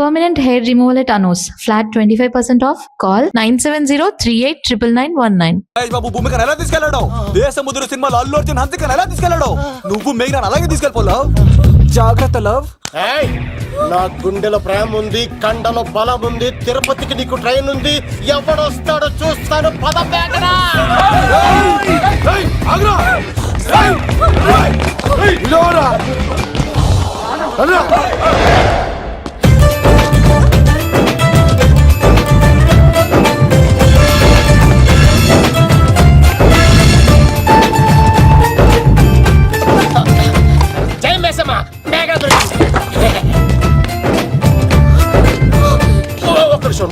Permanent hair removal at Anos. Flat 25% off. Call 970-389919. బాబు భూమికను ఎలా తీసుకెళ్ళాడు? దేశముద్రు సినిమాలో అల్లు అర్జున్ హంసికను ఎలా తీసుకెళ్ళాడు? నువ్వు మేఘన అలాగే తీసుకెళ్ళిపోలావు. జాగ్రత్త లవ్. నా గుండెలో ప్రేమ ఉంది, కండలో బలం ఉంది, తిరుపతికి నీకు ట్రైన్ ఉంది. ఎవడొస్తాడో చూస్తాను. పద బేటరా. జై మేసమ్మ, మేఘన దొరికింది. ఒక్క నిమిషం.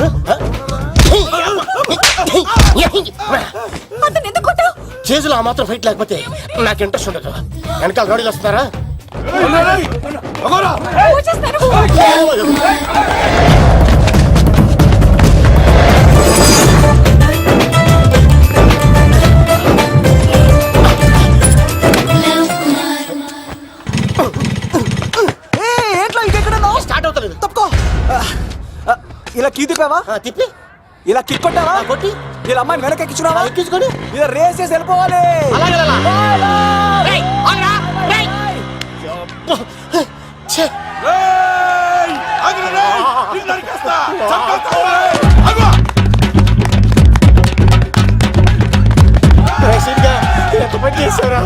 చేతులు ఆ మాత్రం ఫైట్ లేకపోతే నాకు ఇంట్రెస్ట్ ఉండదు. వెనకాల గాడీలు వస్తున్నారా? స్టార్ట్ అవుతలేదు. తప్పుకో. ఇలా కీ తిప్పావా? తిప్పి ఇలా కిక్ కొట్టావా? కొట్టి ఇలా అమ్మాయిని వెనక ఎక్కించున్నావా? ఎక్కించుకొని ఇలా రేస్ చేసి వెళ్ళిపోవాలి. చేశారా?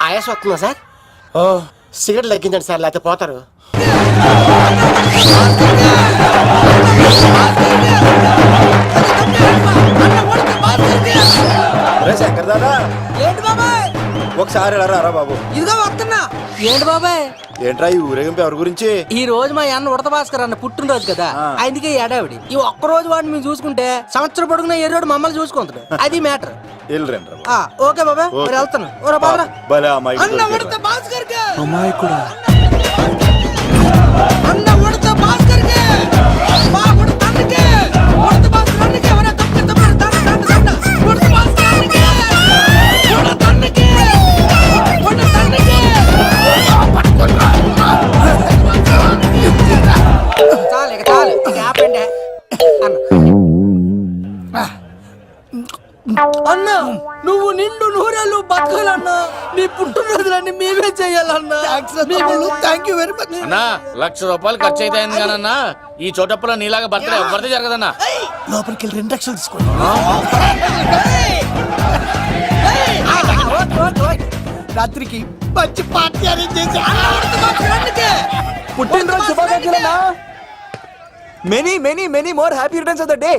ఆయాస వస్తుందా సార్? సిగరెట్ లెక్కించండి సార్, లేకపోతే పోతారు. శంకర్ దాదా, ఏంటి బాబాయ్? ఒకసారి రా బాబు. ఇదిగో వస్తున్నా. ఏంటి బాబాయ్? ఏంట్రా ఈ ఊరేగింపు ఎవరి గురించి? ఈ రోజు మా అన్న ఉడత భాస్కర్ అన్న పుట్టినరోజు కదా, అందుకే ఏడావిడి. ఈ ఒక్క రోజు వాడిని మేము చూసుకుంటే సంవత్సరం పొడుగున ఏరోడు మమ్మల్ని చూసుకుంటాడు. అది మ్యాటర్. ఓకే బాబాయ్, మరి వెళ్తాను. అన్న ఉడత భాస్కర్ అమ్మాయి కూడా అన్న ఉడత భాస్కర్ మా ఉడత అన్నకే ఉడత భాస్కర్ అన్నకే ఎవరైనా తప్పు తప్పు ఉడత భాస్కర్ అన్నకే ఉడత అన్నకే ఉడత అన్నకే చాలు ఇక చాలు ఇక ఆపండి అన్న. నువ్వు నిండు నూరేళ్ళు బతకాలన్నా. నీ పుట్టినరోజులన్నీ మేమే చెయ్యాలన్నా. థ్యాంక్ యూ వెరీ మచ్ అన్నా. 1,00,000 రూపాయలు ఖర్చు అవుతాయని కానన్నా ఈ చోటప్పులో నీలాగా బర్త్డే ఎవరిది జరగదన్నా. లోపలికి వెళ్ళి 2 లక్షలు తీసుకోండి. రాత్రికి మంచి పార్టీ అరేంజ్ చేసి పుట్టినరోజు శుభాకాంక్షలన్నా. Many many many more happy returns of the day.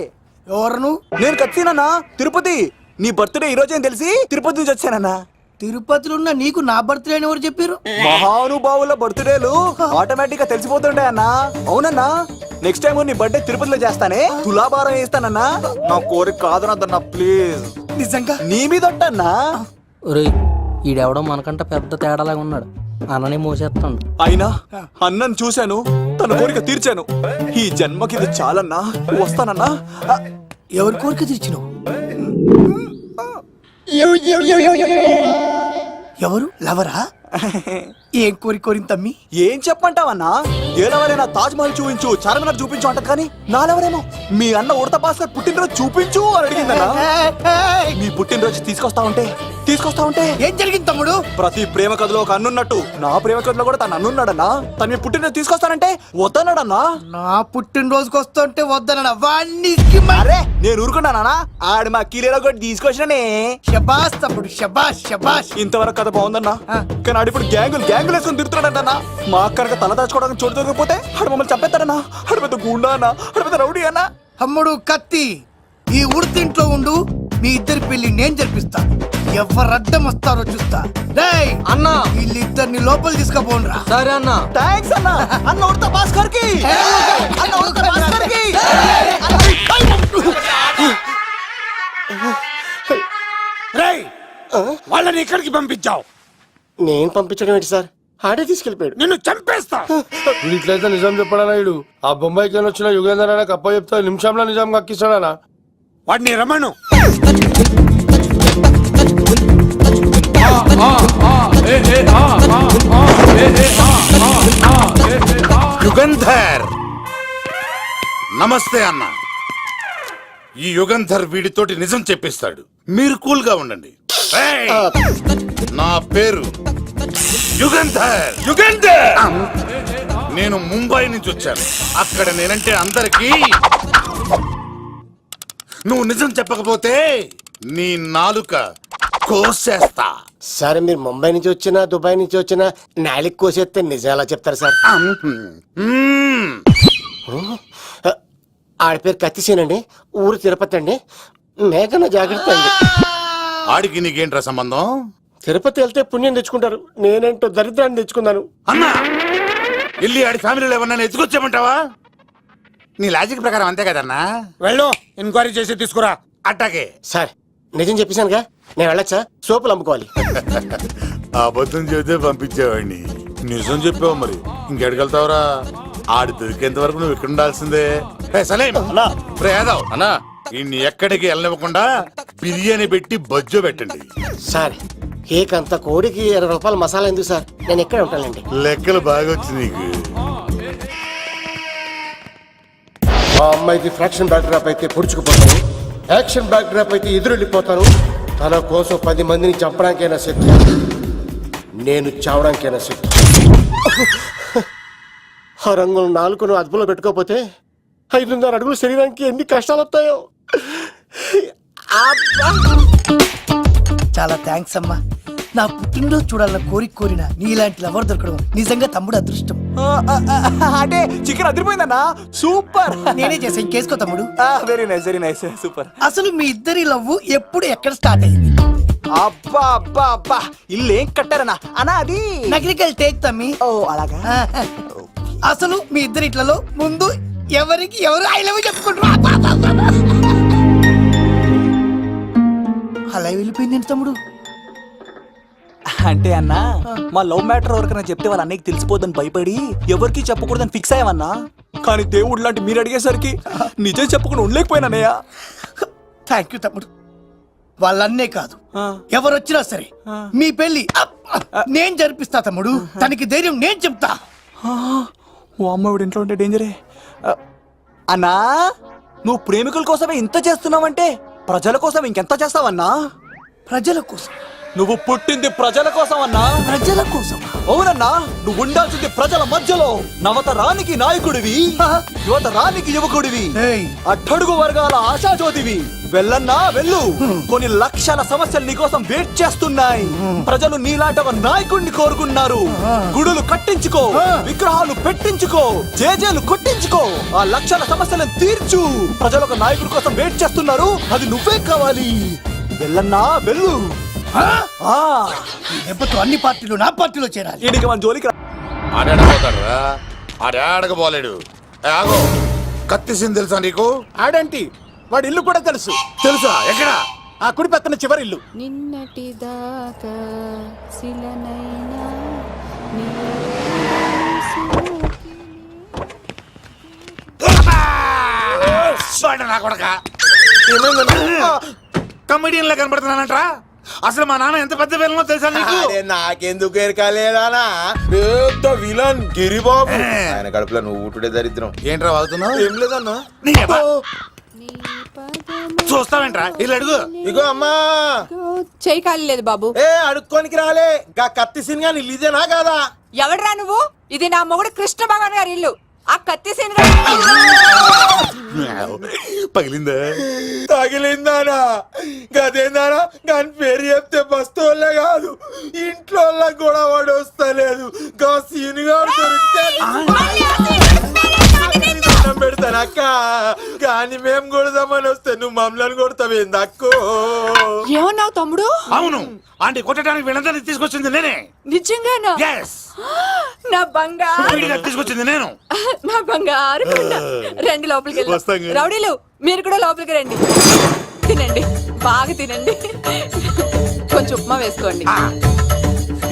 ఎవరు? నేను కత్తినన్నా, తిరుపతి. నీ బర్త్డే ఈ రోజే తెలిసి తిరుపతి నుంచి వచ్చానన్నా. తిరుపతిలో ఉన్న నీకు నా బర్త్డే అని ఎవరు చెప్పారు? మహానుభావుల బర్త్డేలు ఆటోమేటిక్ గా తెలిసిపోతుంటాయన్నా. అవునన్నా, నెక్స్ట్ టైం నీ బర్త్డే తిరుపతిలో చేస్తానే, తులాభారం వేస్తానన్నా. నా కోరిక కాదనద్దన్నా ప్లీజ్. నిజంగా నీ మీద ఒట్టన్నా. ఈడెవడో మనకంట పెద్ద తేడాలాగా ఉన్నాడు. అన్ననే మోసేస్తాడు. అయినా అన్నను చూశాను, తన కోరిక తీర్చాను. ఈ జన్మకి ఇది చాలన్నా. వస్తానన్నా. ఎవరి కోరిక తీర్చినావు? ఎవరు? లవరా? ఏం కోరిన తమ్మి? ఏం చెప్పంటావన్నా? ఏలవరైనా తాజ్ మహల్ చూపించు, చార్మినార్ చూపించు అంటది కానీ నాలెవరేమో మీ అన్న ఉడత భాస్కర్ పుట్టినరోజు చూపించు అని అడిగిందన్నా. మీ పుట్టినరోజు తీసుకొస్తా ఉంటే ఏం జరిగింది తమ్ముడు? ప్రతి ప్రేమ కథలో ఒక అన్నున్నట్టు నా ప్రేమ కథలో కూడా తను అన్నున్నాడన్నా. తను మీ పుట్టినరోజు తీసుకొస్తానంటే వద్దన్నాడన్నా. నా పుట్టినరోజుకి వస్తుంటే వద్దన్నా. వాణ్ణి అరే నేను ఊరుకున్నానా? ఆడు మా కీలేలో కూడా తీసుకొచ్చిననే. శబాష్ తమ్ముడు, శబాష్ శబాష్. ఇంతవరకు కథ బాగుందన్నా, కానీ ఆడు ఇప్పుడు గ్యాంగులు వేసుకుని తిరుగుతున్నాడన్నా. మా అక్కడికి తల దాచుకోవడానికి చోటు దొరికిపోతే ఆడు మమ్మల్ని చంపేస్తాడన్నా. ఆడు పెద్ద గుండా అన్నా, ఆడు పెద్ద రౌడీ అన్నా. తమ్ముడు కత్తి, ఈ ఉడితింట్లో ఉండు. మీ ఇద్దరి పెళ్లి నేను జరిపిస్తా. ఎవరు అడ్డం వస్తారో చూస్తా. అన్నా వీళ్ళిద్దరిని లోపల తీసుకుపోండ్రా. సరే అన్న. థాంక్స్ అన్నా. అన్న ఉడత భాస్కర్ కి. అన్న ఉడత భాస్కర్ కి. వాళ్ళని ఇక్కడికి పంపించావు. నేను పంపించడం ఏంటి సార్, ఆడే తీసుకెళ్ళిపోయాడు. నిన్ను చంపేస్తా. వీడు ఇట్లయితే నిజం చెప్పడానా? వీడు ఆ బొంబాయికి వచ్చిన యుగేందర్ అన్న కప్ప చెప్తా నిమిషంలో నిజం కక్కిస్తాడా? వాడిని రమణు. యుగంధర్ నమస్తే అన్న. ఈ యుగంధర్ వీడితోటి నిజం చెప్పిస్తాడు, మీరు కూల్ గా ఉండండి. ఏయ్! నా పేరు యుగంధర్. యుగంధర్ నేను ముంబై నుంచి వచ్చాను. అక్కడ నేనంటే అందరికీ. నువ్వు నిజం చెప్పకపోతే నీ నాలుక కోసేస్తా. సార్ మీరు ముంబై నుంచి వచ్చినా దుబాయ్ నుంచి వచ్చినా నాలిక్ కోసేస్తే నిజం ఎలా చెప్తారు సార్? మ్మ్. ఆడ పేరు కత్తిసేనండి, ఊరు తిరుపతి అండి. మేఘన జాగ్రత్త అండి. ఆడికి నీకేంట్రా సంబంధం? తిరుపతి వెళ్తే పుణ్యం తెచ్చుకుంటారు, నేనేంటో దరిద్రాన్ని తెచ్చుకున్నాను. అన్నా వెళ్ళి ఆడి ఫ్యామిలీలో ఎవరన్నా ఎత్తుకొచ్చామంటావా? నీ లాజిక్ ప్రకారం అంతే కదన్నా. వెళ్ళు, ఎంక్వైరీ చేసి తీసుకురా. అట్టాకే. సార్ నిజం చెప్పేశానుగా, నేను వెళ్ళచ్చా? సోపులు అమ్ముకోవాలి. అబద్ధం చెబితే పంపించేవాడిని, నిజం చెప్పావు మరి ఇంకెడగలుగుతావురా? ఆడి దొరికేంత వరకు నువ్వు ఇక్కడ ఉండాల్సిందే. సలేం రే యాదవ్ అన్నా ఇన్ని ఎక్కడికి వెళ్ళనివ్వకుండా బిర్యానీ పెట్టి బజ్జో పెట్టండి. సార్ కేక్ అంత కోడికి 20 రూపాయల మసాలా ఎందుకు సార్, నేను ఎక్కడ ఉంటానండి. లెక్కలు బాగా వచ్చి నీకు. మా అమ్మాయికి ఫ్రాక్షన్ బ్యాక్ డ్రాప్ అయితే పొడుచుకుపోతాను, యాక్షన్ బ్యాక్ డ్రాప్ అయితే ఎదురెళ్ళిపోతాను. తన కోసం 10 మందిని చంపడానికైనా శక్తి, నేను చావడానికైనా శక్తి. ఆ రంగులు 4 అదుపులో పెట్టుకోకపోతే 5.5 అడుగుల శరీరానికి ఎన్ని కష్టాలు వస్తాయో. చాలా థ్యాంక్స్ అమ్మా. నా పుట్టినరోజు చూడాలన్న కోరిన నీలాంటి లవర్ దొరకడం నిజంగా తమ్ముడు అదృష్టం. అంటే చికెన్ అదిరిపోయిందన్నా, సూపర్. నేనే చేసా, ఇంకేసుకో తమ్ముడు. Very nice, very nice, super. అసలు మీ ఇద్దరి లవ్ ఎప్పుడు ఎక్కడ స్టార్ట్ అయింది? అబ్బా అబ్బా అబ్బా, ఇల్లు ఏం కట్టారన్నా అన్నా? అది నగరికల్ టేక్ తమ్మి. ఓ అలాగా. అసలు మీ ఇద్దరి ఇట్లలో ముందు ఎవరికి ఎవరు ఐ లవ్ చెప్పుకుంటారు? అలా వెళ్ళిపోయింది తమ్ముడు. అంటే అన్నా మా లవ్ మ్యాటర్ ఎవరికైనా చెప్తే వాళ్ళ అన్నయ్యకి తెలిసిపోద్దని భయపడి ఎవరికి చెప్పకూడదని ఫిక్స్ అయ్యామన్నా. కానీ దేవుడు లాంటి మీరు అడిగేసరికి నిజం చెప్పకుండా ఉండలేకపోయినానయ్యా. థ్యాంక్ యూ తమ్ముడు. వాళ్ళన్నే కాదు, ఎవరు వచ్చినా సరే మీ పెళ్లి నేను జరిపిస్తా తమ్ముడు. తనకి ధైర్యం నేను చెప్తా. ఓ అమ్మఒడి ఇంట్లో ఉంటే డేంజరే. అన్నా నువ్వు ప్రేమికుల కోసమే ఇంత చేస్తున్నావంటే ప్రజల కోసం ఇంకెంత చేస్తావన్నా? ప్రజల కోసం. నువ్వు పుట్టింది ప్రజల కోసం అన్నా. ప్రజల కోసం? అవునన్నా, నువ్వు ఉండాల్సింది ప్రజల మధ్యలో. నవతరానికి నాయకుడివి, యువతరానికి యువకుడివి, ఏయ్. అట్టడుగు వర్గాల ఆశాజ్యోతివి. వెళ్ళన్నా వెళ్ళు, కొన్ని లక్షల సమస్యలు నీకోసం వెయిట్ చేస్తున్నాయి. ప్రజలు నీలాంటి ఒక నాయకుడిని కోరుకున్నారు. గుడులు కట్టించుకో, విగ్రహాలు పెట్టించుకో, జేజేలు కొట్టించుకో, ఆ లక్షల సమస్యలను తీర్చు. ప్రజలు ఒక నాయకుడి కోసం వెయిట్ చేస్తున్నారు, అది నువ్వే కావాలి. వెళ్ళన్నా వెళ్ళు. దెబ్బతో అన్ని పార్టీలు నా పార్టీలో చేరాలి. ఈడికి మన జోలికి రా. ఆడాడపోతాడు రా, ఆడాడకపోలేడు. ఆగో, కత్తిసింది తెలుసా నీకు? ఆడంటి వాడి ఇల్లు కూడా తెలుసు. తెలుసా? ఎక్కడ? ఆ కుడి పక్కన చివరి ఇల్లు. నిన్నటి దాకా శిలనైనా నా కొడక కమెడియన్ లా కనబడుతున్నానంట్రా. అసలు మా నాన్న ఎంత పెద్ద విలనో తెలుసా నీకు? నాకెందుకు ఎరకాలేదానా, పెద్ద విలన్ గిరిబాబు. ఆయన కడుపులో నువ్వు ఊటుడే దరిద్రం. ఏంట్రా వాగుతున్నావు? ఏం లేదన్నా. చూస్తావేంట్రా, ఇల్లు అడుగు. ఇగో అమ్మా, చేయి ఖాళీ లేదు బాబు. ఏ అడుక్కోనికి రాలే. గా కత్తి సినిమా ఇల్లుదేనా కాదా? ఎవడరా నువ్వు? ఇది నా మొగుడు కృష్ణ భగవాన్ గారి ఇల్లు. ఆ కత్తి సీన్ పగిలిందా? తగిలిందానా? గదేందానా? దాని పేరు చెప్తే బస్తోళ్ళే కాదు, ఇంట్లో కూడా వాడు వస్తలేదు. గా సీనుగా దొరికితే పెడతానక్క. కానీ మేము కొడదామని వస్తే నువ్వు మమ్మల్ని కొడతావేంది అక్కో? ఏమన్నావు తమ్ముడు? అవును, ఆంటీ కొట్టడానికి వీళ్ళందరినీ తీసుకొచ్చింది నేనే. నిజంగానా? Yes. నా బంగారు వీడిగా తీసుకొచ్చింది నేను. నా బంగారు కొండ. రండి లోపలికి వస్తాం వెళ్దాం. కదా. రౌడీలు మీరు కూడా లోపలికి రండి. తినండి, బాగా తినండి. కొంచెం ఉప్మా వేసుకోండి.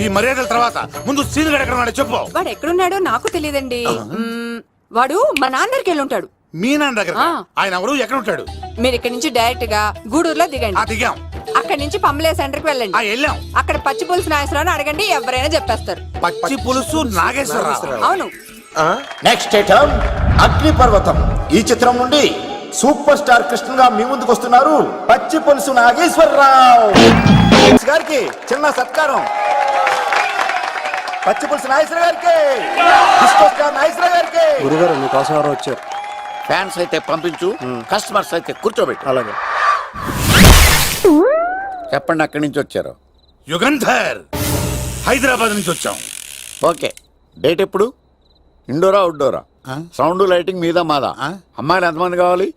ఈ మర్యాదల తర్వాత ముందు సీన్ ఎక్కడ ఉన్నాడో చెప్పు. వాడు ఎక్కడున్నాడో నాకు తెలియదండి. వాడు మా నాన్న దగ్గరికి వెళ్ళి ఉంటాడు. మీ నాన్న దగ్గర ఆ. ఆయన ఎవరు ఎక్కడ ఉంటాడు? మీరు ఇక్కడ నుంచి డైరెక్ట్ గా గూడూరులో దిగండి. దిగాం. అక్కడి నుంచి పంబలే సెంటర్ కి వెళ్ళండి. వెళ్ళాం. అక్కడ పచ్చి పులుసు నాగేశ్వరరావు అడగండి, ఎవరైనా చెప్పేస్తారు. పచ్చి పులుసు నాగేశ్వరరావు. అవును. నెక్స్ట్ ఐటమ్ అగ్నిపర్వతం. ఈ చిత్రం నుండి సూపర్ స్టార్ కృష్ణగా మీ ముందుకు వస్తున్నారు పచ్చి పులుసు నాగేశ్వరరావు గారికి చిన్న సత్కారం. పచ్చి పులుసు నాగేశ్వర గారికి, డిస్కో స్టార్ నాగేశ్వర గారికి. గురుగారు మీకోసం ఎవరో వచ్చారు. ఫ్యాన్స్ అయితే పంపించు, కస్టమర్స్ అయితే కూర్చోబెట్టు. అలాగే. చెప్పండి, అక్కడి నుంచి వచ్చారు. యుగంధర్, హైదరాబాద్ నుంచి వచ్చాం. ఓకే, డేట్ ఎప్పుడు? ఇండోరా అవుట్డోరా? సౌండ్ లైటింగ్ మీద మాదా? అమ్మాయిలు ఎంతమంది కావాలి?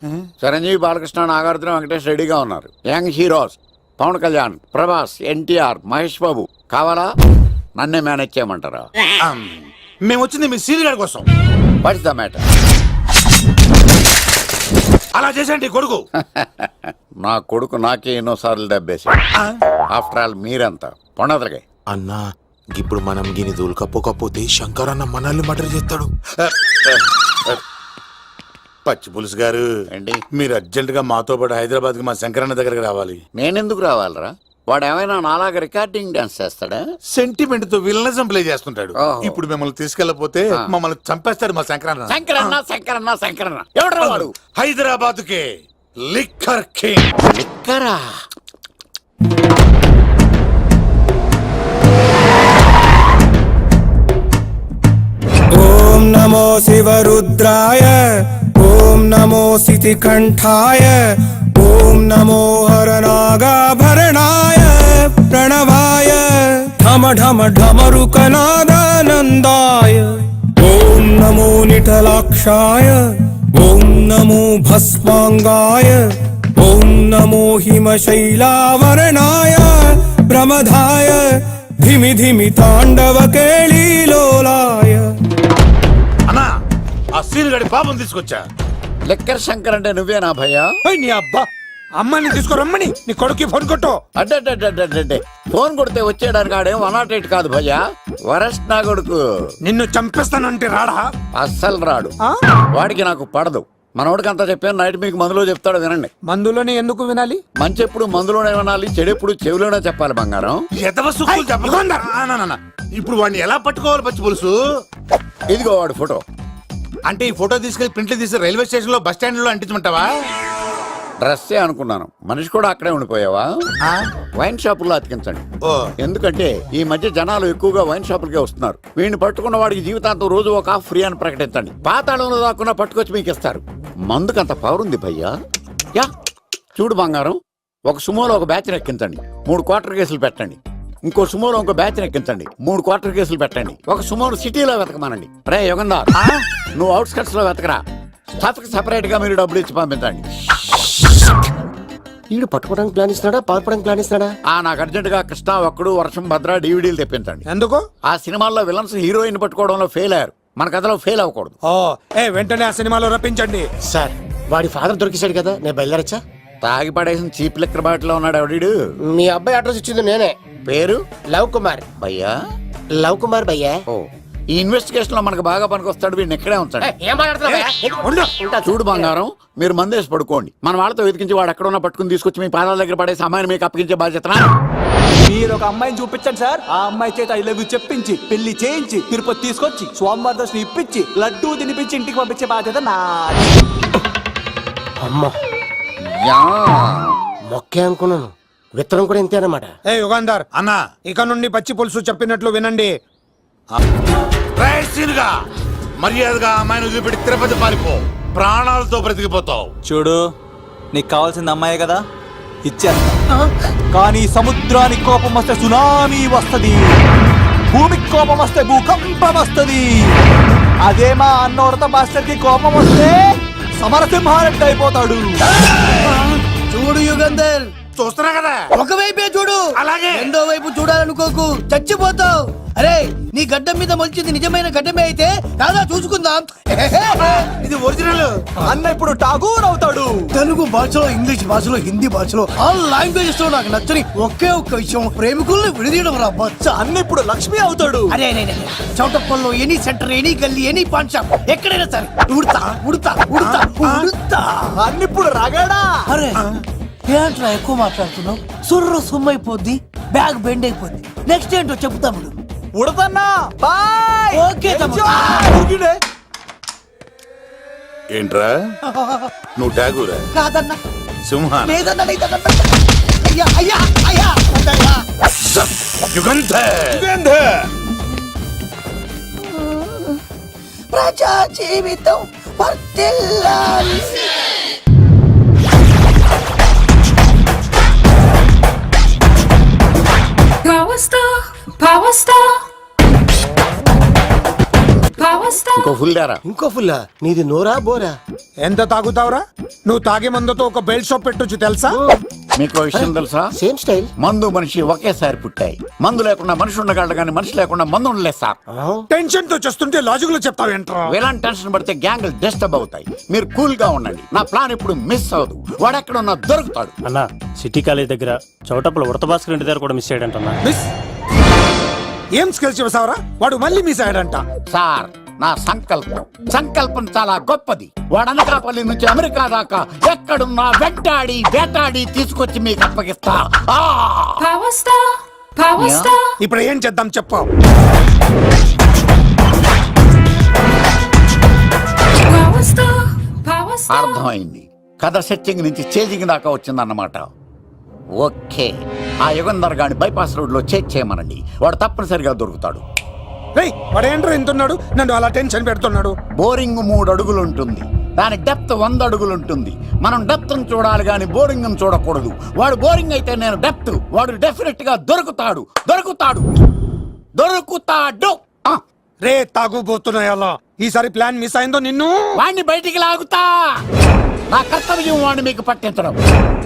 చిరంజీవి, బాలకృష్ణ, నాగార్జున, వెంకటేష్ రెడీగా ఉన్నారు. యంగ్ హీరోస్ పవన్ కళ్యాణ్, ప్రభాస్, ఎన్టీఆర్, మహేష్ బాబు కావాలా? నన్నే మేనేజ్ చేయమంటారా? మేము వచ్చింది మీ సీన్ గారి కోసం. What's the matter? అలా చేసేయండి కొడుకు. నా కొడుకు నాకే ఎన్నోసార్లు దెబ్బేసి. ఆఫ్టర్ ఆల్ మీరంతా పొండదలకే. అన్నా ఇప్పుడు మనం గిని దూల్కపోతే శంకర్ అన్న మనల్ని మర్డర్ చేస్తాడు. పచ్చి పులుసు గారు ఏంటి? మీరు అర్జెంట్ గా మాతో పాటు హైదరాబాద్ కి మా శంకరన్న దగ్గరకు రావాలి. నేనెందుకు రావాలరా? వాడు ఏమైనా నాలాగా రికార్డింగ్ డాన్స్ చేస్తాడా? సెంటిమెంట్ తో విలనిజం ప్లే చేస్తుంటాడు. ఓహో. ఇప్పుడు మిమ్మల్ని తీసుకెళ్లపోతే మమ్మల్ని చంపేస్తాడు మా శంకరన్న. శంకరన్న శంకరన్న శంకరన్న ఎవడ్రా వాడు? హైదరాబాద్ కే లిక్కర్ కింగ్. లిక్కరా? ఓం నమో శివరుద్రాయ, ఓం నమో సితికంఠాయ, ఓం నమో హరనాగాభరణాయ ప్రణవాయ ఢమ ఢమ ఢమరుకనాదానందాయ. ఓం నమో నిటలాక్షాయ, ఓం నమో భస్మాంగాయ, ఓం నమో హిమశైలావరణాయ ప్రమదాయ ధిమి ధిమి తాండవ కేళీలోలాయ. అన్నా, ఆ సీన్ గడి పాపం తీసుకొచ్చా. లిక్కర్ శంకర్ అంటే నువ్వేనా భయ్యా? నీ అబ్బా, అమ్మని తీసుకురమ్మని నీ కొడుకు ఫోన్ కొట్టు. అడ్డే ఫోన్ కొడితే వచ్చేయడానికి ఆడేం 108 కాదు భయ్యా, వరస్ట్ నా కొడుకు. నిన్ను చంపేస్తానంటే రాడా? అస్సలు రాడు. వాడికి నాకు పడదు. మనోడికి అంతా చెప్పాను, నైట్ మీకు మందులో చెప్తాడు వినండి. మందులోనే ఎందుకు వినాలి? మంచి ఎప్పుడు మందులోనే వినాలి, చెడు ఎప్పుడు చెవిలోనే చెప్పాలి బంగారం. ఎదవ సుక్కులు చెప్పకుండా. ఇప్పుడు వాడిని ఎలా పట్టుకోవాలి పచ్చి పులుసు? ఇదిగో వాడు ఫోటో. అంటే ఈ ఫోటో తీసుకెళ్లి ప్రింట్లు తీసి రైల్వే స్టేషన్ లో బస్ స్టాండ్ లో అంటించమంటావా? డ్రెస్సే అనుకున్నాను, మనిషి కూడా అక్కడే ఉండిపోయావా? వైన్ షాపుల్లో అతికించండి. ఎందుకంటే ఈ మధ్య జనాలు ఎక్కువగా వైన్ షాపులకే వస్తున్నారు. వీడిని పట్టుకున్న వాడికి జీవితాంతం రోజు ఒక ఆఫ్ ఫ్రీ అని ప్రకటించండి. పాతాళంలో దాక్కున్నా పట్టుకొచ్చి మీకు ఇస్తారు. మందుకంత పవర్ ఉంది భయ్యా. యా చూడు బంగారం, ఒక సుమోలో ఒక బ్యాచ్ ఎక్కించండి, 3 క్వార్టర్ కేసులు పెట్టండి. ఇంకో సుమోలో ఇంకో బ్యాచ్ ఎక్కించండి, 3 క్వార్టర్ కేసులు పెట్టండి. ఒక సుమోను సిటీలో వెతకమానండి. రే యుగంధర్, నువ్వు అవుట్స్కట్స్ లో వెతకరా. స్టాఫ్కి సెపరేట్ గా మీరు డబ్బులు ఇచ్చి పంపించండి. వీడు పట్టుకోవడానికి ప్లాన్ ఇస్తున్నాడా, పాల్పడానికి ప్లాన్ ఇస్తున్నాడా? నాకు అర్జెంట్ గా కృష్ణ, ఒక్కడు, వర్షం, భద్ర డివిడీలు తెప్పించండి. ఎందుకు? ఆ సినిమాల్లో విలన్స్ హీరోయిన్ పట్టుకోవడంలో ఫెయిల్ అయ్యారు, మన కథలో ఫెయిల్ అవ్వకూడదు. వెంటనే ఆ సినిమాలో రప్పించండి. సార్, వాడి ఫాదర్ దొరికేశాడు కదా, నేను బయలుదేరచ్చా? తాగి పడేసిన చీప్ లిక్కర్ బాటిలో ఉన్నాడు ఎవడీడు? మీ అబ్బాయి అడ్రస్ ఇచ్చింది నేనే. పేరు? లవ్ కుమార్. భయ్యా? లవ్ కుమార్ భయ్యా. ఓ, ఈ ఇన్వెస్టిగేషన్ లో మనకు బాగా పనికొస్తాడు, వీడిని ఎక్కడే ఉంచండి. చూడు బంగారం, మీరు మందేసి పడుకోండి. మన వాళ్ళతో వెతికించి వాడు ఎక్కడ ఉన్నా పట్టుకుని తీసుకొచ్చి మీ పాదాల దగ్గర పడేసి అమ్మాయిని మీకు అప్పగించే బాధ్యత. మీరు ఒక అమ్మాయిని చూపించండి సార్. ఆ అమ్మాయి చేత ఐ లవ్ యూ చెప్పించి పెళ్లి చేయించి తిరుపతి తీసుకొచ్చి స్వామివారి దర్శనం ఇప్పించి లడ్డూ తినిపించి ఇంటికి పంపించే బాధ్యత నాది. అమ్మా, మొక్కే అనుకున్నాను, విత్తనం కూడా ఇంతే అన్నమాట. యుగంధర్ అన్నా, ఇక నుండి పచ్చి పులుసు చెప్పినట్లు వినండి. మర్యాదగా అమ్మాయిని వదిలిపెట్టి తిరుపతి పారిపో, ప్రాణాలతో బ్రతికిపోతావు. చూడు, నీకు కావాల్సింది అమ్మాయి కదా, ఇచ్చేస్తా. కానీ సముద్రానికి కోపం వస్తే సునామీ వస్తది, భూమికి కోపం వస్తే భూకంపం వస్తది. అదే మా అన్నోడత మాస్టర్ కి కోపం వస్తే సమరసింహారెడ్డి అయిపోతాడు. చూడు యుగంధర్, చూస్తున్నా కదా, ఒకవైపే చూడు, అలాగే. రెండో వైపు చూడాలనుకోకు, చచ్చిపోతావు. అరే నీ గడ్డం మీద మొలిచింది నిజమైన గడ్డమే అయితే రాదా చూసుకుందాం. ఇది ఒరిజినల్. అన్న ఇప్పుడు ఠాగూర్ అవుతాడు. తెలుగు భాషలో, ఇంగ్లీష్ భాషలో, హిందీ భాషలో ఆల్ లాంగ్వేజెస్ లో నాకు నచ్చని ఒకే ఒక్క విషయం ప్రేమికుల్ని విడదీయడం రా బచ్చ. అన్న ఇప్పుడు లక్ష్మి అవుతాడు. అరే చౌటప్పల్లో ఎనీ సెంటర్, ఎనీ గల్లీ, ఎనీ పాన్ షాప్ ఎక్కడైనా సరే ఉడతా ఉడతా ఉడతా ఉడతా. అన్న ఇప్పుడు రగడా. అరే ఏంట్రా ఎక్కువ మాట్లాడుతున్నావు? సుర్రు సుమ్మైపోద్ది, బ్యాగ్ బెండ్ అయిపోద్ది. నెక్స్ట్ ఏంటో చెప్తాముడు. ఉడతన్నా బాయ్. ఓకే తమ్ముడు. ఉరికిడే. ఏంట్రా నువ్వు ఠాగూరా కాదన్నా, సింహాన్ లేదన్నా, లేదన్నా. అయ్యా అయ్యా అయ్యా వద్దయ్యా. యుగంధర్ ప్రజా జీవితం వర్ధిల్లాలి. ఇంకో ఫుల్ దారా. ఇంకో ఫుల్లా నీది నోరా బోరా? ఎంత తాగుతావురా? నువ్వు తాగే మందుతో ఒక బెల్ట్ షాప్ పెట్టొచ్చు తెలుసా? మీకు విషయం తెలుసా? Same style. మందు మనిషి ఒకేసారి పుట్టాయి. మందు లేకుండా మనిషి ఉండగలడు కానీ మనిషి లేకుండా మందు ఉండలేదు సార్. టెన్షన్ తో చేస్తుంటే లాజిక్ లో చెప్తావు ఏంట్రా? ఎలాంటి టెన్షన్ పడితే గ్యాంగ్లు డిస్టర్బ్ అవుతాయి. మీరు కూల్ గా ఉండండి. నా ప్లాన్ ఇప్పుడు మిస్ అవ్వదు. వాడు ఎక్కడ ఉన్నా దొరుకుతాడు. అన్నా సిటీ కాలేజ్ దగ్గర చౌటప్పుల ఉడత భాస్కర్ ఇంటి దగ్గర కూడా మిస్ అయ్యాడంటన్నా. మిస్ ఏం స్కిల్స్ చూసావరా? వాడు మళ్ళీ మిస్ అయ్యాడంట. సార్ నా సంకల్పం చాలా గొప్పది. వాడు అనకాపల్లి నుంచి అమెరికా దాకా ఎక్కడున్నా వెంటాడి వేటాడి తీసుకొచ్చి మీకు అప్పగిస్తా. ఇప్పుడు ఏం చేద్దాం చెప్పు. అర్థమైంది. కథ సెట్టింగ్ నుంచి చేజింగ్ దాకా వచ్చిందన్నమాట. ఓకే, ఆ యుగంధర్ గాని బైపాస్ రోడ్ లో చేయమనండి. వాడు తప్పనిసరిగా దొరుకుతాడు. వాడు ఏంట్రా ఎంతున్నాడు? నన్ను అలా టెన్షన్ పెడుతున్నాడు. బోరింగ్ 3 అడుగులు ఉంటుంది. దాని డెప్త్ 100 అడుగులు ఉంటుంది. మనం డెప్త్ చూడాలి గాని బోరింగ్ చూడకూడదు. వాడు బోరింగ్ అయితే నేను డెప్త్. వాడు డెఫినెట్ గా దొరుకుతాడు. ఆ, రే తాగుబోతున్నాయి అలా. ఈసారి ప్లాన్ మిస్ అయిందో నిన్ను వాడిని బయటికి లాగుతా. నా కర్తవ్యం వాడిని మీకు పట్టించడం.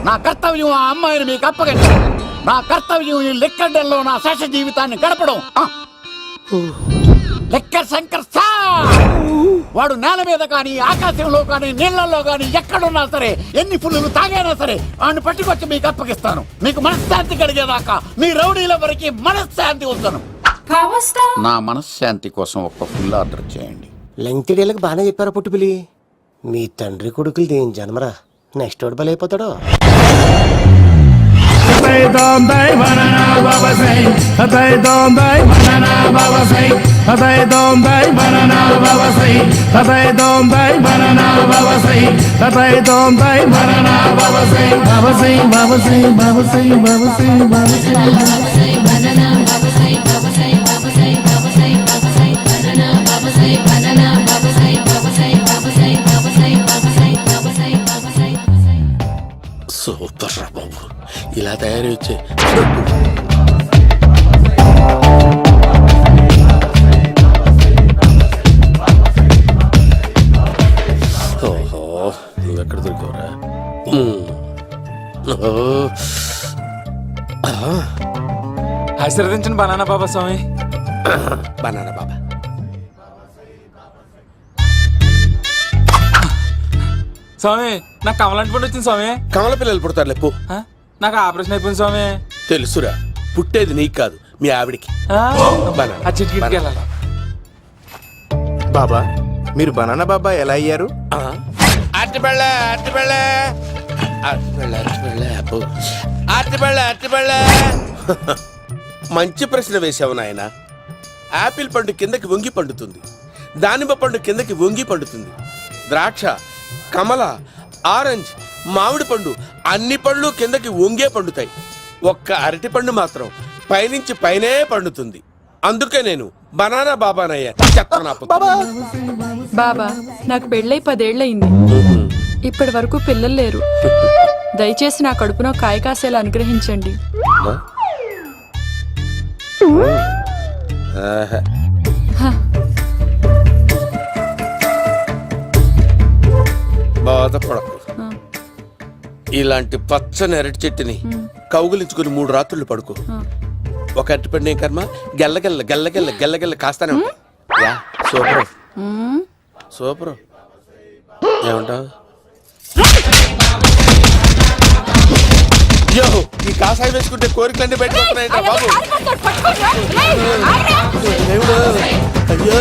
నా కర్తవ్యం ఆ అమ్మాయిని మీకు అప్పగించడం. నా కర్తవ్యం ఈ లెక్కడల్లో నా శేష జీవితాన్ని గడపడం. Liquor Shankar sir. వాడు నేల మీద కానీ ఆకాశంలో కానీ నీళ్లలో కానీ ఎక్కడున్నా సరే, ఎన్ని ఫుల్లు తాగైనా సరే వాడిని పట్టుకొచ్చి మీకు అప్పగిస్తాను. మీకు మనశ్శాంతి కలిగేదాకా మీ రౌడీల వరకు మనశ్శాంతి ఉంచను. నా మనశ్శాంతి కోసం ఒక్క ఫుల్ ఆర్డర్ చేయండి. లెంగ్తీడేళ్ళకి బాగానే చెప్పారా పుట్టుపిలి? మీ తండ్రి కొడుకులు దేని జన్మరా? నెక్స్ట్ వాడు బలైపోతాడో. సూపర్ రా బాబు, ఇలా తయారు వచ్చే. ఓహో, నువ్వెక్కడ దొరికావురా? ఆశీర్వదించండి బనానా బాబా స్వామి. బనానా బాబా. స్వామి నాకు కమలంటి పండు వచ్చింది స్వామి. కమల పిల్లలు పుడతారు లేపు. నాకు ఆపరేషన్ అయిపోయింది స్వామి. తెలుసురా, పుట్టేది నీకు కాదు మీ ఆవిడికి. ఆ చిటికి వెళ్ళాలి. బాబా మీరు బనానా బాబా ఎలా అయ్యారు? మంచి ప్రశ్న వేసావు నాయన. ఆపిల్ పండు కిందకి వంగి పండుతుంది, దానిమ్మ పండు కిందకి వంగి పండుతుంది, ద్రాక్ష, కమల, ఆరెంజ్, మామిడి పండు అన్ని పండ్లు కిందకి వంగే పండుతాయి. ఒక్క అరటి పండు మాత్రం పైనుంచి పైనే పండుతుంది. అందుకే నేను బనానా బాబానయ్యా. బాబా నాకు పెళ్ళై 10 ఏళ్ళయింది. ఇప్పటి వరకు పిల్లలు లేరు. దయచేసి నా కడుపునో కాయ కాసేలా అనుగ్రహించండి. బాధపడకు. ఇలాంటి పచ్చని అరటి చెట్టుని కౌగులించుకుని 3 రాత్రులు పడుకో. ఒక అరటిపండు ఏం కర్మ గెల్లగెల్ల గెల్లగెల్ల గెల్లగెల్ల కాస్తానే ఉంటాయి. యా సూపర్ సూపర్ ఏమంటావు? యో ఈ కాసాయి వేసుకుంటే కోరికలన్నీ బయటకు వస్తున్నాయంట బాబు. దేవుడు అయ్యో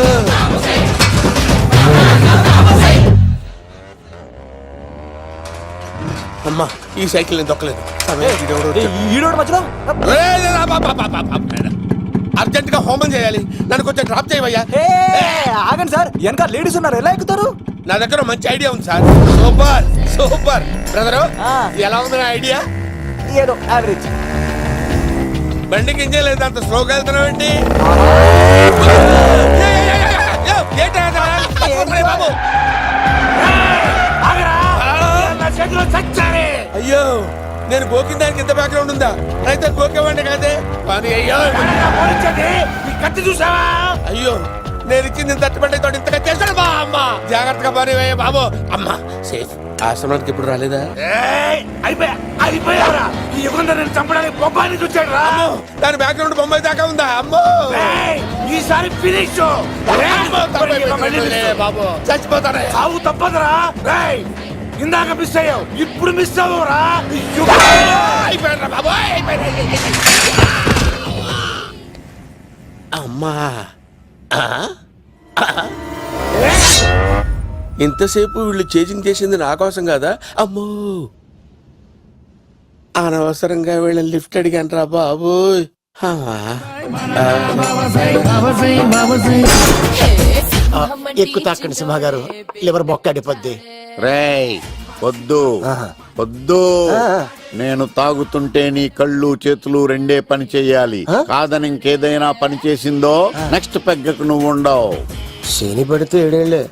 అమ్మా ఈ సైకిల్ నేను దొక్కలేదు. ఈడోడు మధ్యలో అర్జెంట్ గా హోమం చేయాలి, నన్ను కొంచెం డ్రాప్ చేయవయ్యా. ఆగండి సార్, వెనక లేడీస్ ఉన్నారు, ఎలా ఎక్కుతారు? నా దగ్గర మంచి ఐడియా ఉంది సార్. సూపర్ సూపర్ బ్రదరు, ఎలా ఉంది నా ఐడియా? ఏదో యావరేజ్. బండికి ఇంజన్ లేదు, అంత స్లోగా వెళ్తున్నావేంటి? బాబు అయ్యో నేను గోకిన దానికి ఇంత బ్యాక్గ్రౌండ్ ఉందా? అయితే గోకేవాడిని కాదే. కానీ అయ్యో కత్తి చూసావా? అయ్యో నేను ఇచ్చింది తట్టుబడి తోటి ఇంతగా చేశాడు బా అమ్మ. జాగ్రత్తగా పని బాబు. అమ్మ సేఫ్. ఆశ్రమానికి ఇప్పుడు రాలేదా? అయిపోయారా? ఈ యుగంధర్ నేను చంపడానికి బొబ్బాయిని చూచాడు రా. దాని బ్యాక్గ్రౌండ్ బొమ్మాయి దాకా ఉందా? అమ్మో ఈసారి ఫినిష్ బాబు చచ్చిపోతానే. సాగు తప్పదురా. ఇందాక మిస్ అయ్యావు, ఇప్పుడు మిస్ అవ్వరా. అయిపోయాడు బాబు. అమ్మా ఇంతసేపు వీళ్ళు చేజింగ్ చేసింది నా కోసం కాదా? అమ్మో అనవసరంగా వీళ్ళని లిఫ్ట్ అడిగాను రా బాబు. ఎక్కు తాకండి సింహ గారు, లివర్ బొక్క అడిపోద్ది. రేయ్ వద్దు వద్దు, నేను తాగుతుంటే నీ కళ్ళు చేతులు రెండే పని చెయ్యాలి. కాదని ఇంకేదైనా పని చేసిందో నెక్స్ట్ పెగ్గకు నువ్వు ఉండవు. శని పడితే 7 ఏళ్ళే,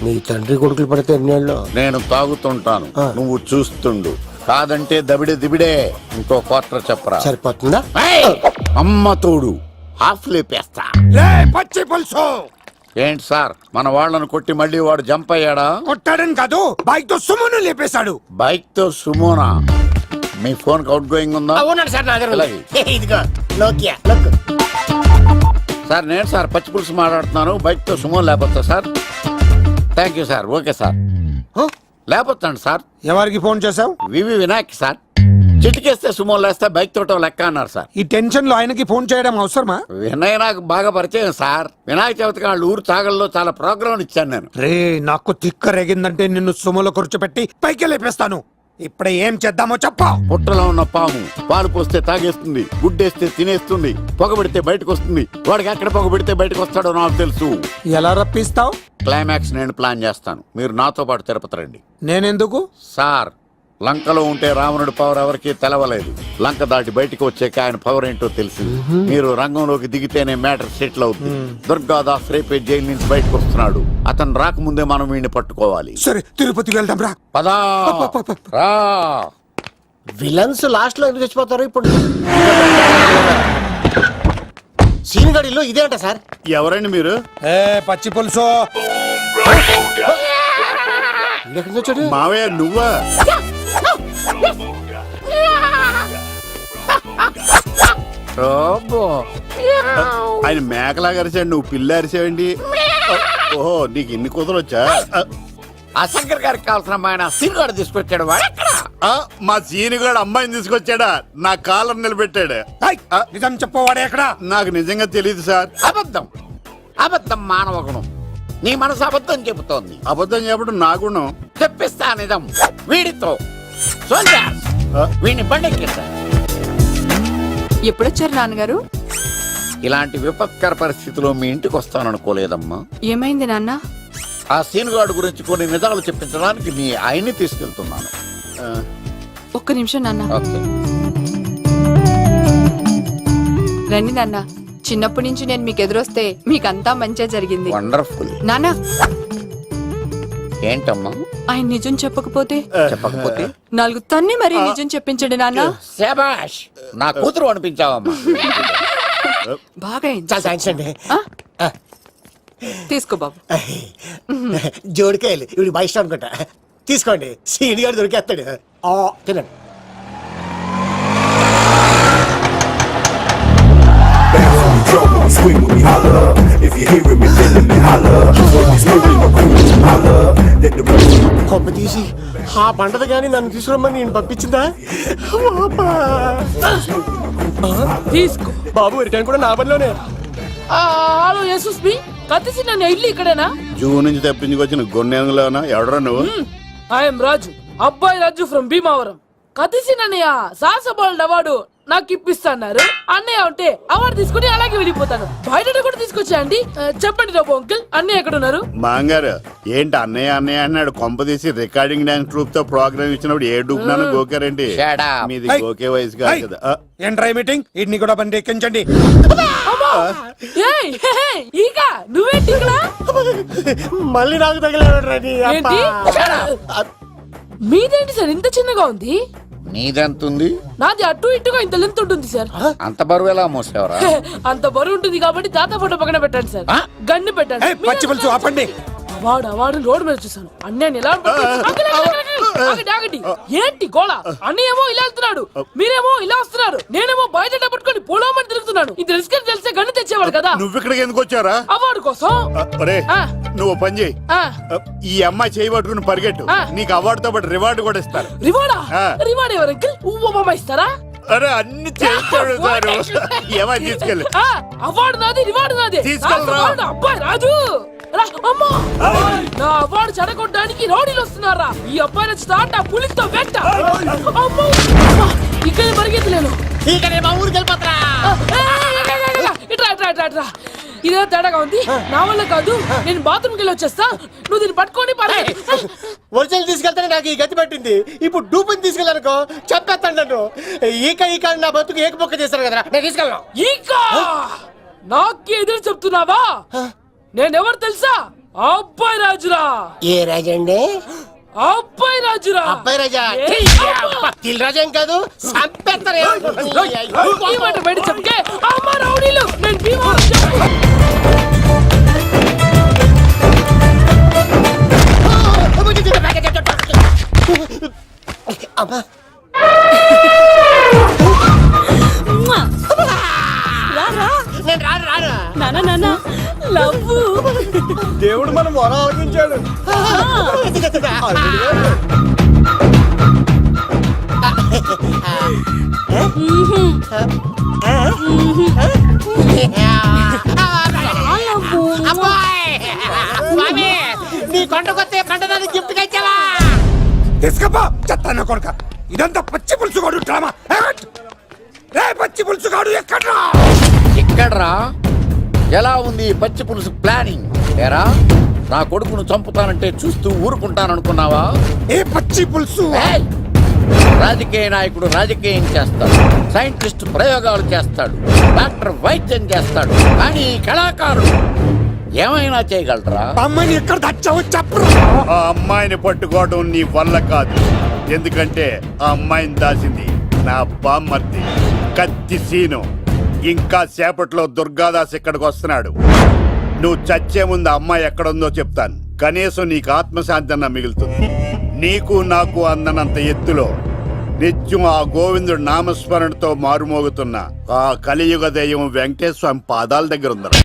మీ తండ్రి కొడుకులు పడితే 8 ఏళ్ళు. నేను తాగుతుంటాను, నువ్వు చూస్తుండు. కాదంటే దబిడే దిబిడే. ఇంకో క్వార్టర్ చెప్పరా? సరిపోతుందా? ఏయ్! అమ్మ తోడు హాఫ్ లేపేస్తా. పచ్చి పులుసు ఏంటి సార్, మన వాళ్ళను కొట్టి మళ్ళీ వాడు జంప్ అయ్యాడా? కొట్టాడని కాదు, బైక్ తో సుమను లేపేశాడు. బైక్ తో సుమోనా? మీ ఫోన్ అవుట్ గోయింగ్ ఉందా? అవునండి సార్, నా దగ్గర అలాగే. ఇదిగో నోకియా లోక్. సార్ నేను సార్ పచ్చి పులుసు మాట్లాడుతున్నాను. బైక్ తో సుమో లేకపోతా sir? Thank you sir. Okay sir, లేకపోతాండి సార్. ఎవరికి ఫోన్ చేసావు? V V Vinayak sir. చిటికేస్తే సుమో లేస్తే బైక్ తోటో లెక్క అన్నారు సార్. ఈ టెన్షన్ లో ఆయనకి ఫోన్ చేయడం అవసరమా? వినయ్ నాకు బాగా పరిచయం సార్. వినాయక చవితికి వాళ్ళ ఊరు చాగల్లో చాలా ప్రోగ్రాం ఇచ్చాను నేను. రే నాకు తిక్క రేగిందంటే నిన్ను సుమలో కూర్చోపెట్టి పైకి లేపేస్తాను. ఇప్పుడే ఏం చేద్దామో చెప్ప. పుట్టలో ఉన్న పాము పాలు పోస్తే తాగేస్తుంది, గుడ్డేస్తే తినేస్తుంది, పొగబెడితే బయటకు వస్తుంది. వాడికి ఎక్కడ పొగబెడితే బయటకు వస్తాడో నాకు తెలుసు. ఎలా రప్పిస్తావు? క్లైమాక్స్ నేను ప్లాన్ చేస్తాను, మీరు నాతో పాటు తిరుపతి రండి. నేనెందుకు? సార్ లంకలో ఉంటే రావణుడి పవర్ ఎవరికి తెలవలేదు. లంక దాటి బయటకు వచ్చాక ఆయన పవర్ ఏంటో తెలిసి మీరు రంగంలోకి దిగితేనే మ్యాటర్ సెటిల్ అవుతుంది. దుర్గాదాస్ రేపే జైలు నుంచి బయటకు వస్తున్నాడు. అతను రాకముందే మనం వీడిని పట్టుకోవాలి. సరే తిరుపతికి వెళ్దాం రా. పదా రా. విలన్స్ లాస్ట్ లో ఎందుకు చచ్చిపోతారు? ఇప్పుడు సీన్ గడిలో ఇదే అంట సార్. ఎవరండి మీరు? పచ్చి పులుసు మావయ్య నువ్వా? ఆయన మేకలాగా అరిచాడు, నువ్వు పిల్ల అరిచావండి. ఓహో నీకు ఇన్ని కుదరొచ్చా? ఆ శంకర్ గారికి కావాల్సిన అమ్మాయి సీనుగాడు తీసుకొచ్చాడు. మా సీనుగాడు అమ్మాయిని తీసుకొచ్చాడా? నా కాలర్ నిలబెట్టాడు. నిజం చెప్పవాడే ఎక్కడ? నాకు నిజంగా తెలియదు సార్. అబద్ధం అబద్ధం మానవ గుణం. నీ మనసు అబద్ధం చెబుతోంది. అబద్ధం చెప్పడం నా గుణం. తెప్పిస్తా నిజం వీడితో. వీడిని బండెక్కిస్తా. ఎప్పుడొచ్చారు నాన్నగారు? ఇలాంటి విపత్కర పరిస్థితిలో మీ ఇంటికి వస్తాననుకోలేదమ్మా. ఏమైంది నాన్న? ఆ సీనుగాడు గురించి కొన్ని నిజాలు చెప్పించడానికి మీ ఆయన్ని తీసుకెళ్తున్నాను. ఒక్క నిమిషం నాన్న. ఓకే. రండి నాన్న. చిన్నప్పటి నుంచి నేను మీకు ఎదురొస్తే మీకంతా మంచిగా జరిగింది. వండర్ఫుల్. నాన్న ఏంటమ్మా? ఆయన నిజం చెప్పకపోతే చెప్పకపోతే 4 తన్ని మరీ నిజం చెప్పించండి నాన్న. శభాష్, నా కూతురు అనిపించావమ్మా. బాగా అయింది. చాలా థ్యాంక్స్ అండి. తీసుకో బాబు. జోడికాయలు ఇవి బాగా ఇష్టం అనుకుంటా. తీసుకోండి, సీని గారు దొరికేస్తాడు. తినండి. swing when we holler. If you hearing me, feeling me, holler. What we smoking, my crew, holler. Let the rest of you కొంప తీసి ఆ పంటది కానీ నన్ను తీసుకురమ్మని నేను పంపించిందా తీసుకో. బాబు రిటర్న్ కూడా నా పనిలోనే. హలో యశస్వి, కత్తిసి నన్ను ఇల్లు ఇక్కడేనా? జూ నుంచి తప్పించుకొచ్చిన గొన్నెంగులోనా ఎవడరా నువ్వు? ఐఎమ్ రాజు, అబ్బాయి రాజు ఫ్రమ్ భీమావరం. కత్తిసి నన్నయ్య సాహసబాలుడు అవార్డు నాకు ఇప్పిస్తాన్నారు. అన్నయ్య ఉంటే అవార్డు తీసుకుని అలాగే వెళ్ళిపోతాను. బయట కూడా తీసుకొచ్చాయండి. చెప్పండి రాబు అంకుల్, అన్నయ్య ఎక్కడ ఉన్నారు? మాంగారు ఏంటి అన్నయ్య అన్నయ్య అన్నాడు? కొంప తీసి రికార్డింగ్ డాన్స్ ట్రూప్ తో ప్రోగ్రామ్ ఇచ్చినప్పుడు ఏ డూబ్నాను గోకారండి? మీది గోకే వయసు కాదు కదా. ఏంట్రై మీటింగ్ ఇడ్ని కూడా బండి ఎక్కించండి. ఏయ్, హే, హే, ఈక నువ్వేంటి ఇక్కడ? మళ్ళీ నాకు తగిలాడు. ఏంటి? మీదేంటి సార్ ఇంత చిన్నగా ఉంది? నీదెంతుంది? నాది అటు ఇటుగా ఇంత లెంత్ ఉంటుంది సార్. అంత బరువు ఎలా మోసేవరా? అంత బరువు ఉంటుంది కాబట్టి తాత ఫోటో పక్కన పెట్టండి సార్. గన్ను పెట్టండి. పచ్చి పులుసు ఆపండి. అవార్డు రోడ్డు మీద చూసాను. అన్నయ్య ఎలా ఆగండి. ఏంటి గోళ? అన్నయ్య ఏమో ఇలా వెళ్తున్నాడు, మీరేమో ఇలా వస్తున్నారు, నేనేమో బయట పట్టుకొని పోలోమని తిరుగుతున్నాను. ఇది రిస్క్ అని తెలిస్తే గన్ను తెచ్చేవాడు కదా. నువ్వు ఇక్కడికి ఎందుకు వచ్చారా? అవార్డు కోసం. నువ్వు పని చేయి, ఈ అమ్మాయి చేయి పట్టుకుని పరిగెట్టు. నీకు అవార్డు తో పాటు రివార్డు కూడా ఇస్తారు. రివార్డా? రివార్డ్ ఎవరు అంకిల్? ఉవ్వమ్మ ఇస్తారా? అరే అన్ని చేస్తాడు సార్. ఏమై తీసుకెళ్ళి. అవార్డు నాది, రివార్డు నాది. తీసుకెళ్ళరా. అబ్బాయి రాజు రా. అమ్మా, నా అవార్డు చెడగొట్టడానికి రౌడీలు వస్తున్నారా? ఈ అబ్బాయి స్టార్ట్ ఆ పులితో వెంట. అమ్మో, ఇక్కడ పరిగెత్తలేను. ఇట్రా. ఇదే తేడాగా ఉంది. నా వల్ల కాదు, నేను బాత్రూమ్కి వెళ్ళి వచ్చేస్తా. నువ్వు దీన్ని పట్టుకొని ఒరిజినల్ తీసుకెళ్తానే నాకు ఈ గతి పట్టింది. ఇప్పుడు డూపుని తీసుకెళ్ళానుకో చెప్పేస్తాను నన్ను. ఈక నా బతుకు ఏకపొక్క చేశారు కదా, నేను తీసుకెళ్ళను. ఇంకా నాకే ఎదురు చెప్తున్నావా? నేనెవరు తెలుసా? అబ్బాయి రాజురా. ఏ రాజండి? అబ్బాయి రాజురా. అబ్బాయి రాజా? దిల్ రాజా ఏం కాదు, సంపేస్తారు. ఈ మాట బయట చెప్తే అమ్మ రౌడీలు. నేను భీమవరం చెప్పు. అమ్మా నేను రాను. నాన్న లవ్. దేవుడు మనం వరం ఆలకించాడు. నీ కొండకొస్తే పంటదాన్ని గిఫ్ట్ గా ఇచ్చావా? తీసుకపో చెత్తాన కొడుక. ఇదంతా పచ్చి పులుసు గాడు డ్రామా. పచ్చి పులుసు గాడు ఎక్కడ్రా? ఎలా ఉంది ఈ పచ్చి పులుసు ప్లానింగ్? ఏరా, నా కొడుకును చంపుతానంటే చూస్తూ ఊరుకుంటాననుకున్నావా? ఏ పచ్చి పులుసు? రాజకీయ నాయకుడు రాజకీయం చేస్తాడు, సైంటిస్ట్ ప్రయోగాలు చేస్తాడు, డాక్టర్ వైద్యం చేస్తాడు, కానీ కళాకారుడు ఏమైనా చేయగలరా? అమ్మాయిని ఎక్కడ తెచ్చావో చెప్పు. ఆ అమ్మాయిని పట్టుకోవడం నీ వల్ల కాదు. ఎందుకంటే ఆ అమ్మాయిని దాసింది నా బామ్మర్ది కత్తి సీను. ఇంకా సేపట్లో దుర్గాదాస్ ఇక్కడికి వస్తున్నాడు. నువ్వు చచ్చే ముందు అమ్మాయి ఎక్కడుందో చెప్తాను. కనీసం నీకు ఆత్మశాంతి అన్న మిగులుతుంది. నీకు నాకు అందనంత ఎత్తులో నిత్యం ఆ గోవిందుడు నామస్మరణతో మారుమోగుతున్న ఆ కలియుగ దైవం వెంకటేశ్వర స్వామి పాదాల దగ్గర ఉందరా.